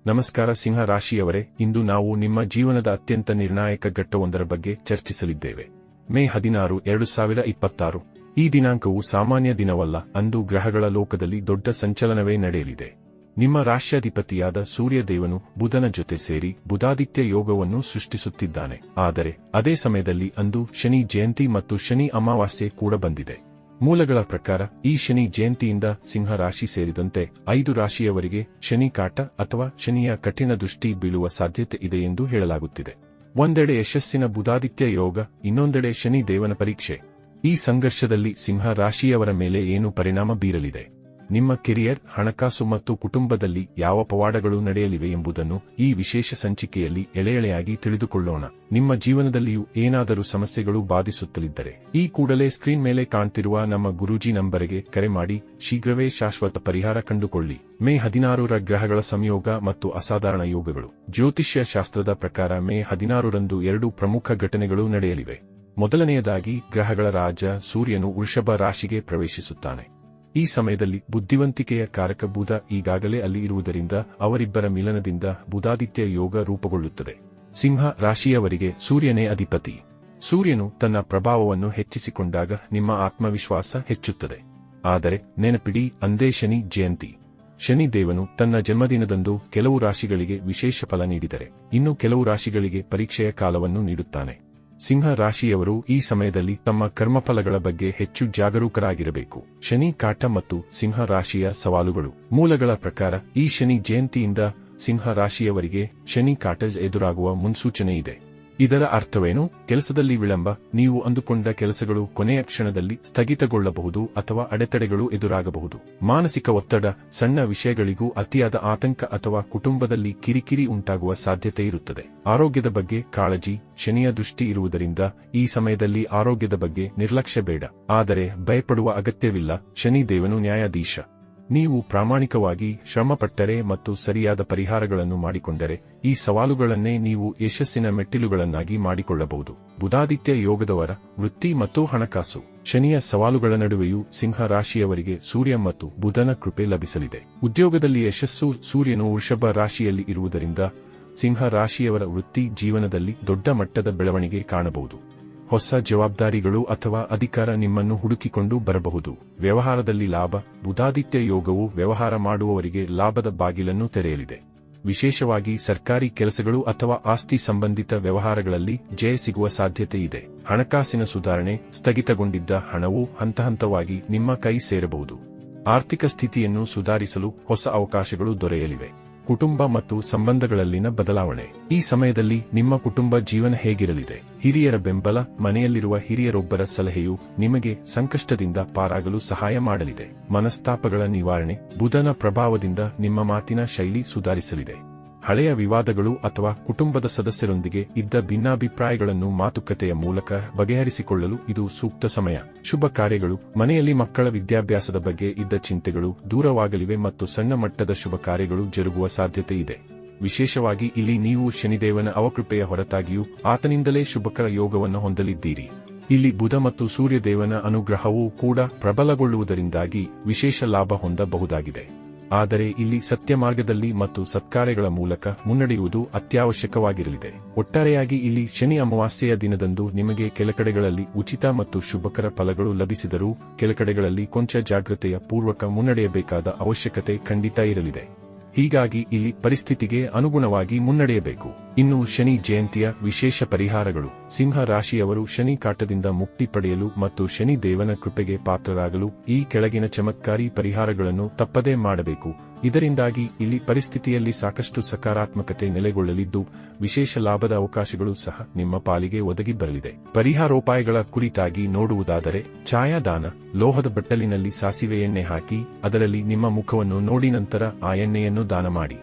ನಮಸ್ಕಾರ ಸಿಂಹ ರಾಶಿಯವರೇ, ಇಂದು ನಾವು ನಿಮ್ಮ ಜೀವನದ ಅತ್ಯಂತ ನಿರ್ಣಾಯಕ ಘಟ್ಟವೊಂದರ ಬಗ್ಗೆ ಚರ್ಚಿಸಲಿದ್ದೇವೆ. ಮೇ 16, 2026 ಈ ದಿನಾಂಕವು ಸಾಮಾನ್ಯ ದಿನವಲ್ಲ. ಅಂದು ಗ್ರಹಗಳ ಲೋಕದಲ್ಲಿ ದೊಡ್ಡ ಸಂಚಲನವೇ ನಡೆಯಲಿದೆ. ನಿಮ್ಮ ರಾಶ್ಯಾಧಿಪತಿಯಾದ ಸೂರ್ಯದೇವನು ಬುಧನ ಜೊತೆ ಸೇರಿ ಬುಧಾದಿತ್ಯ ಯೋಗವನ್ನು ಸೃಷ್ಟಿಸುತ್ತಿದ್ದಾನೆ. ಆದರೆ ಅದೇ ಸಮಯದಲ್ಲಿ ಅಂದು ಶನಿ ಜಯಂತಿ ಮತ್ತು ಶನಿ ಅಮಾವಾಸ್ಯೆ ಕೂಡ ಬಂದಿದೆ. ಮೂಲಗಳ ಪ್ರಕಾರ ಈ ಶನಿ ಜಯಂತಿಯಿಂದ ಸಿಂಹ ರಾಶಿ ಸೇರಿದಂತೆ 5 ರಾಶಿಯವರಿಗೆ ಶನಿ ಕಾಟ ಅಥವಾ ಶನಿಯ ಕಠಿಣ ದೃಷ್ಟಿ ಬೀಳುವ ಸಾಧ್ಯತೆ ಇದೆ ಎಂದು ಹೇಳಲಾಗುತ್ತಿದೆ. ಒಂದೆಡೆ ಯಶಸ್ಸಿನ ಬುಧಾದಿತ್ಯ ಯೋಗ, ಇನ್ನೊಂದೆಡೆ ಶನಿ ದೇವನ ಪರೀಕ್ಷೆ. ಈ ಸಂಘರ್ಷದಲ್ಲಿ ಸಿಂಹ ರಾಶಿಯವರ ಮೇಲೆ ಏನು ಪರಿಣಾಮ ಬೀರಲಿದೆ? ನಿಮ್ಮ ಕೆರಿಯರ್, ಹಣಕಾಸು ಮತ್ತು ಕುಟುಂಬದಲ್ಲಿ ಯಾವ ಪವಾಡಗಳು ನಡೆಯಲಿವೆ ಎಂಬುದನ್ನು ಈ ವಿಶೇಷ ಸಂಚಿಕೆಯಲ್ಲಿ ಎಳೆಯಾಗಿ ತಿಳಿದುಕೊಳ್ಳೋಣ. ನಿಮ್ಮ ಜೀವನದಲ್ಲಿಯೂ ಏನಾದರೂ ಸಮಸ್ಯೆಗಳು ಬಾಧಿಸುತ್ತಲಿದ್ದರೆ ಈ ಕೂಡಲೇ ಸ್ಕ್ರೀನ್ ಮೇಲೆ ಕಾಣ್ತಿರುವ ನಮ್ಮ ಗುರೂಜಿ ನಂಬರಿಗೆ ಕರೆ ಮಾಡಿ ಶೀಘ್ರವೇ ಶಾಶ್ವತ ಪರಿಹಾರ ಕಂಡುಕೊಳ್ಳಿ. ಮೇ 16ರ ಗ್ರಹಗಳ ಸಂಯೋಗ ಮತ್ತು ಅಸಾಧಾರಣ ಯೋಗಗಳು. ಜ್ಯೋತಿಷ್ಯ ಶಾಸ್ತ್ರದ ಪ್ರಕಾರ ಮೇ 16ರಂದು 2 ಪ್ರಮುಖ ಘಟನೆಗಳು ನಡೆಯಲಿವೆ. ಮೊದಲನೆಯದಾಗಿ, ಗ್ರಹಗಳ ರಾಜ ಸೂರ್ಯನು ವೃಷಭ ರಾಶಿಗೆ ಪ್ರವೇಶಿಸುತ್ತಾನೆ. ಈ ಸಮಯದಲ್ಲಿ ಬುದ್ಧಿವಂತಿಕೆಯ ಕಾರಕ ಬುಧ ಈಗಾಗಲೇ ಅಲ್ಲಿ ಇರುವುದರಿಂದ ಅವರಿಬ್ಬರ ಮಿಲನದಿಂದ ಬುಧಾದಿತ್ಯ ಯೋಗ ರೂಪುಗೊಳ್ಳುತ್ತದೆ. ಸಿಂಹ ರಾಶಿಯವರಿಗೆ ಸೂರ್ಯನೇ ಅಧಿಪತಿ. ಸೂರ್ಯನು ತನ್ನ ಪ್ರಭಾವವನ್ನು ಹೆಚ್ಚಿಸಿಕೊಂಡಾಗ ನಿಮ್ಮ ಆತ್ಮವಿಶ್ವಾಸ ಹೆಚ್ಚುತ್ತದೆ. ಆದರೆ ನೆನಪಿಡಿ, ಅಂದೇ ಶನಿ ಜಯಂತಿ. ಶನಿ ದೇವನು ತನ್ನ ಜನ್ಮದಿನದಂದು ಕೆಲವು ರಾಶಿಗಳಿಗೆ ವಿಶೇಷ ಫಲ ನೀಡಿದರೆ ಇನ್ನು ಕೆಲವು ರಾಶಿಗಳಿಗೆ ಪರೀಕ್ಷೆಯ ಕಾಲವನ್ನು ನೀಡುತ್ತಾನೆ. ಸಿಂಹ ರಾಶಿಯವರು ಈ ಸಮಯದಲ್ಲಿ ತಮ್ಮ ಕರ್ಮಫಲಗಳ ಬಗ್ಗೆ ಹೆಚ್ಚು ಜಾಗರೂಕರಾಗಿರಬೇಕು. ಶನಿ ಕಾಟ ಮತ್ತು ಸಿಂಹ ರಾಶಿಯ ಸವಾಲುಗಳು. ಮೂಲಗಳ ಪ್ರಕಾರ ಈ ಶನಿ ಜಯಂತಿಯಿಂದ ಸಿಂಹ ರಾಶಿಯವರಿಗೆ ಶನಿ ಕಾಟ ಎದುರಾಗುವ ಮುನ್ಸೂಚನೆ ಇದೆ. ಇದರ ಅರ್ಥವೇನು? ಕೆಲಸದಲ್ಲಿ ವಿಳಂಬ, ನೀವು ಅಂದುಕೊಂಡ ಕೆಲಸಗಳು ಕೊನೆಯ ಕ್ಷಣದಲ್ಲಿ ಸ್ಥಗಿತಗೊಳ್ಳಬಹುದು ಅಥವಾ ಅಡೆತಡೆಗಳು ಎದುರಾಗಬಹುದು. ಮಾನಸಿಕ ಒತ್ತಡ, ಸಣ್ಣ ವಿಷಯಗಳಿಗೂ ಅತಿಯಾದ ಆತಂಕ ಅಥವಾ ಕುಟುಂಬದಲ್ಲಿ ಕಿರಿಕಿರಿ ಉಂಟಾಗುವ ಸಾಧ್ಯತೆ ಇರುತ್ತದೆ. ಆರೋಗ್ಯದ ಬಗ್ಗೆ ಕಾಳಜಿ. ಶನಿಯ ದೃಷ್ಟಿ ಇರುವುದರಿಂದ ಈ ಸಮಯದಲ್ಲಿ ಆರೋಗ್ಯದ ಬಗ್ಗೆ ನಿರ್ಲಕ್ಷ್ಯ ಬೇಡ. ಆದರೆ ಭಯಪಡುವ ಅಗತ್ಯವಿಲ್ಲ. ಶನಿ ದೇವನು ನ್ಯಾಯಾಧೀಶ. ನೀವು ಪ್ರಾಮಾಣಿಕವಾಗಿ ಶ್ರಮಪಟ್ಟರೆ ಮತ್ತು ಸರಿಯಾದ ಪರಿಹಾರಗಳನ್ನು ಮಾಡಿಕೊಂಡರೆ ಈ ಸವಾಲುಗಳನ್ನೇ ನೀವು ಯಶಸ್ಸಿನ ಮೆಟ್ಟಿಲುಗಳನ್ನಾಗಿ ಮಾಡಿಕೊಳ್ಳಬಹುದು. ಬುಧಾದಿತ್ಯ ಯೋಗದವರ ವೃತ್ತಿ ಮತ್ತು ಹಣಕಾಸು. ಶನಿಯ ಸವಾಲುಗಳ ನಡುವೆಯೂ ಸಿಂಹ ರಾಶಿಯವರಿಗೆ ಸೂರ್ಯ ಮತ್ತು ಬುಧನ ಕೃಪೆ ಲಭಿಸಲಿದೆ. ಉದ್ಯೋಗದಲ್ಲಿ ಯಶಸ್ಸು. ಸೂರ್ಯನು ವೃಷಭ ರಾಶಿಯಲ್ಲಿ ಇರುವುದರಿಂದ ಸಿಂಹ ರಾಶಿಯವರ ವೃತ್ತಿ ಜೀವನದಲ್ಲಿ ದೊಡ್ಡ ಮಟ್ಟದ ಬೆಳವಣಿಗೆ ಕಾಣಬಹುದು. ಹೊಸ ಜವಾಬ್ದಾರಿಗಳು ಅಥವಾ ಅಧಿಕಾರ ನಿಮ್ಮನ್ನು ಹುಡುಕಿಕೊಂಡು ಬರಬಹುದು. ವ್ಯವಹಾರದಲ್ಲಿ ಲಾಭ. ಬುಧಾದಿತ್ಯ ಯೋಗವು ವ್ಯವಹಾರ ಮಾಡುವವರಿಗೆ ಲಾಭದ ಬಾಗಿಲನ್ನು ತೆರೆಯಲಿದೆ. ವಿಶೇಷವಾಗಿ ಸರ್ಕಾರಿ ಕೆಲಸಗಳು ಅಥವಾ ಆಸ್ತಿ ಸಂಬಂಧಿತ ವ್ಯವಹಾರಗಳಲ್ಲಿ ಜಯ ಸಿಗುವ ಸಾಧ್ಯತೆ ಇದೆ. ಹಣಕಾಸಿನ ಸುಧಾರಣೆ. ಸ್ಥಗಿತಗೊಂಡಿದ್ದ ಹಣವು ಹಂತಹಂತವಾಗಿ ನಿಮ್ಮ ಕೈ ಸೇರಬಹುದು. ಆರ್ಥಿಕ ಸ್ಥಿತಿಯನ್ನು ಸುಧಾರಿಸಲು ಹೊಸ ಅವಕಾಶಗಳು ದೊರೆಯಲಿವೆ. ಕುಟುಂಬ ಮತ್ತು ಸಂಬಂಧಗಳಲ್ಲಿನ ಬದಲಾವಣೆ. ಈ ಸಮಯದಲ್ಲಿ ನಿಮ್ಮ ಕುಟುಂಬ ಜೀವನ ಹೇಗಿರಲಿದೆ? ಹಿರಿಯರ ಬೆಂಬಲ. ಮನೆಯಲ್ಲಿರುವ ಹಿರಿಯರೊಬ್ಬರ ಸಲಹೆಯು ನಿಮಗೆ ಸಂಕಷ್ಟದಿಂದ ಪಾರಾಗಲು ಸಹಾಯ ಮಾಡಲಿದೆ. ಮನಸ್ತಾಪಗಳ ನಿವಾರಣೆ. ಬುಧನ ಪ್ರಭಾವದಿಂದ ನಿಮ್ಮ ಮಾತಿನ ಶೈಲಿ ಸುಧಾರಿಸಲಿದೆ. ಹಳೆಯ ವಿವಾದಗಳು ಅಥವಾ ಕುಟುಂಬದ ಸದಸ್ಯರೊಂದಿಗೆ ಇದ್ದ ಭಿನ್ನಾಭಿಪ್ರಾಯಗಳನ್ನು ಮಾತುಕತೆಯ ಮೂಲಕ ಬಗೆಹರಿಸಿಕೊಳ್ಳಲು ಇದು ಸೂಕ್ತ ಸಮಯ. ಶುಭ ಕಾರ್ಯಗಳು. ಮನೆಯಲ್ಲಿ ಮಕ್ಕಳ ವಿದ್ಯಾಭ್ಯಾಸದ ಬಗ್ಗೆ ಇದ್ದ ಚಿಂತೆಗಳು ದೂರವಾಗಲಿವೆ ಮತ್ತು ಸಣ್ಣ ಮಟ್ಟದ ಶುಭ ಕಾರ್ಯಗಳು ಜರುಗುವ ಸಾಧ್ಯತೆ ಇದೆ. ವಿಶೇಷವಾಗಿ ಇಲ್ಲಿ ನೀವು ಶನಿದೇವನ ಅವಕೃಪೆಯ ಹೊರತಾಗಿಯೂ ಆತನಿಂದಲೇ ಶುಭಕರ ಯೋಗವನ್ನು ಹೊಂದಲಿದ್ದೀರಿ. ಇಲ್ಲಿ ಬುಧ ಮತ್ತು ಸೂರ್ಯದೇವನ ಅನುಗ್ರಹವೂ ಕೂಡ ಪ್ರಬಲಗೊಳ್ಳುವುದರಿಂದಾಗಿ ವಿಶೇಷ ಲಾಭ ಹೊಂದಬಹುದಾಗಿದೆ. ಆದರೆ ಇಲ್ಲಿ ಸತ್ಯ ಮಾರ್ಗದಲ್ಲಿ ಮತ್ತು ಸತ್ಕಾರ್ಯಗಳ ಮೂಲಕ ಮುನ್ನಡೆಯುವುದು ಅತ್ಯವಶ್ಯಕವಾಗಿರಲಿದೆ. ಒಟ್ಟಾರೆಯಾಗಿ ಇಲ್ಲಿ ಶನಿ ಅಮಾವಾಸ್ಯೆಯ ದಿನದಂದು ನಿಮಗೆ ಕೆಲಕಡೆಗಳಲ್ಲಿ ಉಚಿತ ಮತ್ತು ಶುಭಕರ ಫಲಗಳು ಲಭಿಸಿದರೂ ಕೆಲಕಡೆಗಳಲ್ಲಿ ಕೊಂಚ ಜಾಗೃತೆಯ ಪೂರ್ವಕ ಮುನ್ನಡೆಯಬೇಕಾದ ಅವಶ್ಯಕತೆ ಖಂಡಿತ ಇರಲಿದೆ. ಹೀಗಾಗಿ ಇಲ್ಲಿ ಪರಿಸ್ಥಿತಿಗೆ ಅನುಗುಣವಾಗಿ ಮುನ್ನಡೆಯಬೇಕು. ಇನ್ನು ಶನಿ ಜಯಂತಿಯ ವಿಶೇಷ ಪರಿಹಾರಗಳು. ಸಿಂಹ ರಾಶಿಯವರು ಶನಿ ಕಾಟದಿಂದ ಮುಕ್ತಿ ಪಡೆಯಲು ಮತ್ತು ಶನಿ ದೇವನ ಕೃಪೆಗೆ ಪಾತ್ರರಾಗಲು ಈ ಕೆಳಗಿನ ಚಮತ್ಕಾರಿ ಪರಿಹಾರಗಳನ್ನು ತಪ್ಪದೇ ಮಾಡಬೇಕು. ಇದರಿಂದಾಗಿ ಇಲ್ಲಿ ಪರಿಸ್ಥಿತಿಯಲ್ಲಿ ಸಾಕಷ್ಟು ಸಕಾರಾತ್ಮಕತೆ ನೆಲೆಗೊಳ್ಳಲಿದ್ದು ವಿಶೇಷ ಲಾಭದ ಅವಕಾಶಗಳು ಸಹ ನಿಮ್ಮ ಪಾಲಿಗೆ ಒದಗಿ ಬರಲಿದೆ. ಪರಿಹಾರೋಪಾಯಗಳ ಕುರಿತಾಗಿ ನೋಡುವುದಾದರೆ, ಛಾಯಾದಾನ. ಲೋಹದ ಬಟ್ಟಲಿನಲ್ಲಿ ಸಾಸಿವೆ ಎಣ್ಣೆ ಹಾಕಿ ಅದರಲ್ಲಿ ನಿಮ್ಮ ಮುಖವನ್ನು ನೋಡಿ ನಂತರ ಆ ಎಣ್ಣೆಯನ್ನು ದಾನ ಮಾಡಿ.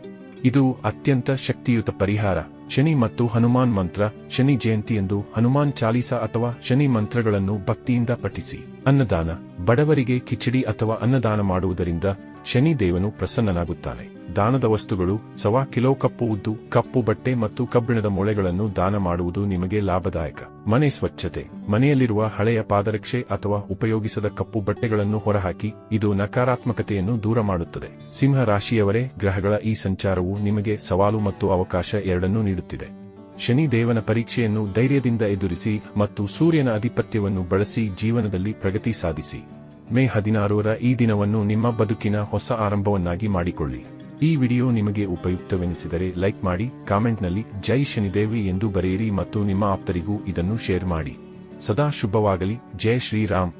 ಇದು ಅತ್ಯಂತ ಶಕ್ತಿಯುತ ಪರಿಹಾರ. ಶನಿ ಮತ್ತು ಹನುಮಾನ್ ಮಂತ್ರ. ಶನಿ ಜಯಂತಿಯಂದು ಹನುಮಾನ್ ಚಾಲೀಸ ಅಥವಾ ಶನಿ ಮಂತ್ರಗಳನ್ನು ಭಕ್ತಿಯಿಂದ ಪಠಿಸಿ. ಅನ್ನದಾನ. ಬಡವರಿಗೆ ಕಿಚಡಿ ಅಥವಾ ಅನ್ನದಾನ ಮಾಡುವುದರಿಂದ ಶನಿ ದೇವನು ಪ್ರಸನ್ನನಾಗುತ್ತಾನೆ. ದಾನದ ವಸ್ತುಗಳು: 1 ಕಿಲೋ ಕಪ್ಪು ಉದ್ದು, ಕಪ್ಪು ಬಟ್ಟೆ ಮತ್ತು ಕಬ್ಬಿಣದ ಮೊಳೆಗಳನ್ನು ದಾನ ಮಾಡುವುದು ನಿಮಗೆ ಲಾಭದಾಯಕ. ಮನೆ ಸ್ವಚ್ಛತೆ: ಮನೆಯಲ್ಲಿರುವ ಹಳೆಯ ಪಾದರಕ್ಷೆ ಅಥವಾ ಉಪಯೋಗಿಸದ ಕಪ್ಪು ಬಟ್ಟೆಗಳನ್ನು ಹೊರಹಾಕಿ, ಇದು ನಕಾರಾತ್ಮಕತೆಯನ್ನು ದೂರ ಮಾಡುತ್ತದೆ. ಸಿಂಹ ರಾಶಿಯವರೇ, ಗ್ರಹಗಳ ಈ ಸಂಚಾರವು ನಿಮಗೆ ಸವಾಲು ಮತ್ತು ಅವಕಾಶ ಎರಡನ್ನೂ ನೀಡುತ್ತಿದೆ. ಶನಿ ದೇವನ ಪರೀಕ್ಷೆಯನ್ನು ಧೈರ್ಯದಿಂದ ಎದುರಿಸಿ ಮತ್ತು ಸೂರ್ಯನ ಆಧಿಪತ್ಯವನ್ನು ಬಳಸಿ ಜೀವನದಲ್ಲಿ ಪ್ರಗತಿ ಸಾಧಿಸಿ. ಮೇ 16ರ ಈ ದಿನವನ್ನು ನಿಮ್ಮ ಬದುಕಿನ ಹೊಸ ಆರಂಭವನ್ನಾಗಿ ಮಾಡಿಕೊಳ್ಳಿ. ಈ ವಿಡಿಯೋ ನಿಮಗೆ ಉಪಯುಕ್ತವೆನಿಸಿದರೆ ಲೈಕ್ ಮಾಡಿ, ಕಾಮೆಂಟ್ನಲ್ಲಿ ಜೈ ಶನಿದೇವಿ ಎಂದು ಬರೆಯಿರಿ ಮತ್ತು ನಿಮ್ಮ ಆಪ್ತರಿಗೂ ಇದನ್ನು ಶೇರ್ ಮಾಡಿ. ಸದಾ ಶುಭವಾಗಲಿ. ಜೈ ಶ್ರೀರಾಮ್.